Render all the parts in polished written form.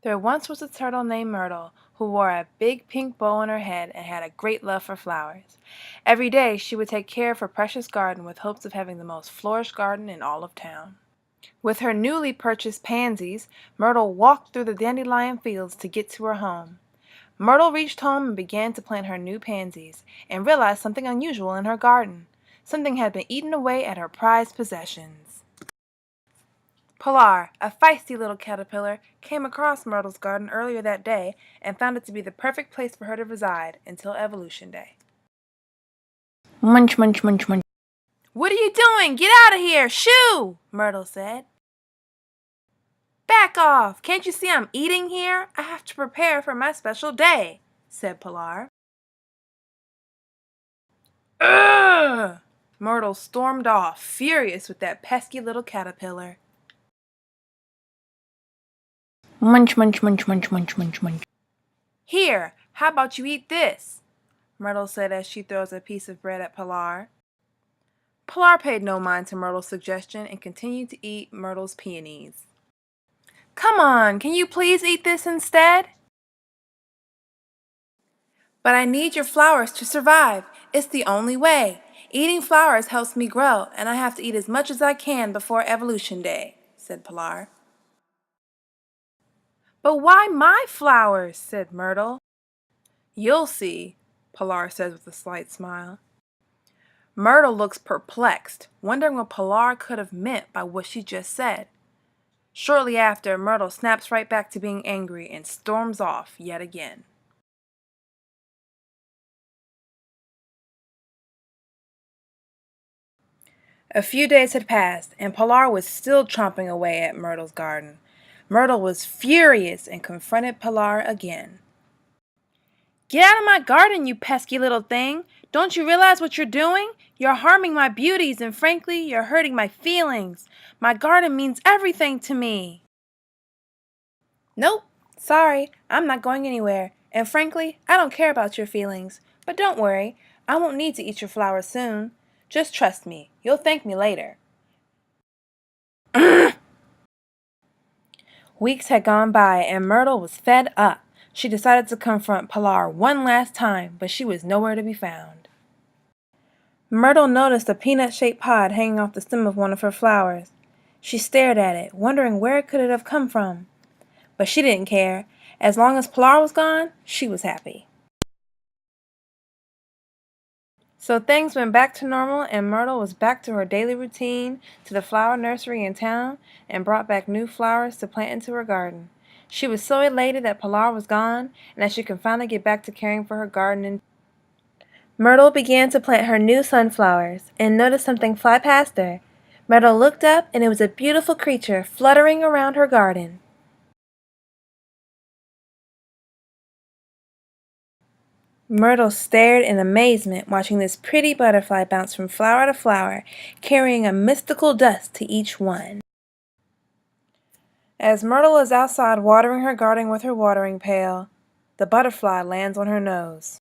There once was a turtle named Myrtle who wore a big pink bow on her head and had a great love for flowers. Every day she would take care of her precious garden with hopes of having the most flourished garden in all of town. With her newly purchased pansies, Myrtle walked through the dandelion fields to get to her home. Myrtle reached home and began to plant her new pansies, and realized something unusual in her garden. Something had been eaten away at her prized possessions. Pilar, a feisty little caterpillar, came across Myrtle's garden earlier that day and found it to be the perfect place for her to reside until Evolution Day. Munch, munch, munch, munch. "What are you doing? Get out of here! Shoo!" Myrtle said. "Back off! Can't you see I'm eating here? I have to prepare for my special day," said Pilar. "Ugh!" Myrtle stormed off, furious with that pesky little caterpillar. Munch, munch, munch, munch, munch, munch, munch. "Here, how about you eat this?" Myrtle said as she throws a piece of bread at Pilar. Pilar paid no mind to Myrtle's suggestion and continued to eat Myrtle's peonies. "Come on, can you please eat this instead?" "But I need your flowers to survive. It's the only way. Eating flowers helps me grow, and I have to eat as much as I can before Evolution Day," said Pilar. "But why my flowers?" said Myrtle. "You'll see," Pilar says with a slight smile. Myrtle looks perplexed, wondering what Pilar could have meant by what she just said. Shortly after, Myrtle snaps right back to being angry and storms off yet again. A few days had passed, and Pilar was still chomping away at Myrtle's garden. Myrtle was furious and confronted Pilar again. "Get out of my garden, you pesky little thing! Don't you realize what you're doing? You're harming my beauties, and frankly, you're hurting my feelings. My garden means everything to me." "Nope, sorry, I'm not going anywhere, and frankly, I don't care about your feelings. But don't worry, I won't need to eat your flowers soon. Just trust me, you'll thank me later." Weeks had gone by, and Myrtle was fed up. She decided to confront Pilar one last time, but she was nowhere to be found. Myrtle noticed a peanut-shaped pod hanging off the stem of one of her flowers. She stared at it, wondering where it could have come from. But she didn't care. As long as Pilar was gone, she was happy. So things went back to normal, and Myrtle was back to her daily routine, to the flower nursery in town, and brought back new flowers to plant into her garden. She was so elated that Pilar was gone, and that she could finally get back to caring for her garden. Myrtle began to plant her new sunflowers, and noticed something fly past her. Myrtle looked up, and it was a beautiful creature fluttering around her garden. Myrtle stared in amazement, watching this pretty butterfly bounce from flower to flower, carrying a mystical dust to each one. As Myrtle is outside watering her garden with her watering pail, the butterfly lands on her nose.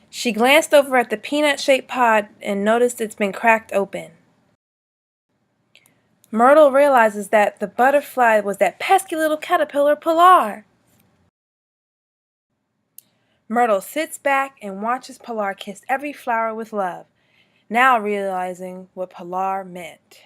She glanced over at the peanut-shaped pod and noticed it's been cracked open. Myrtle realizes that the butterfly was that pesky little caterpillar, Pilar. Myrtle sits back and watches Pilar kiss every flower with love, now realizing what Pilar meant.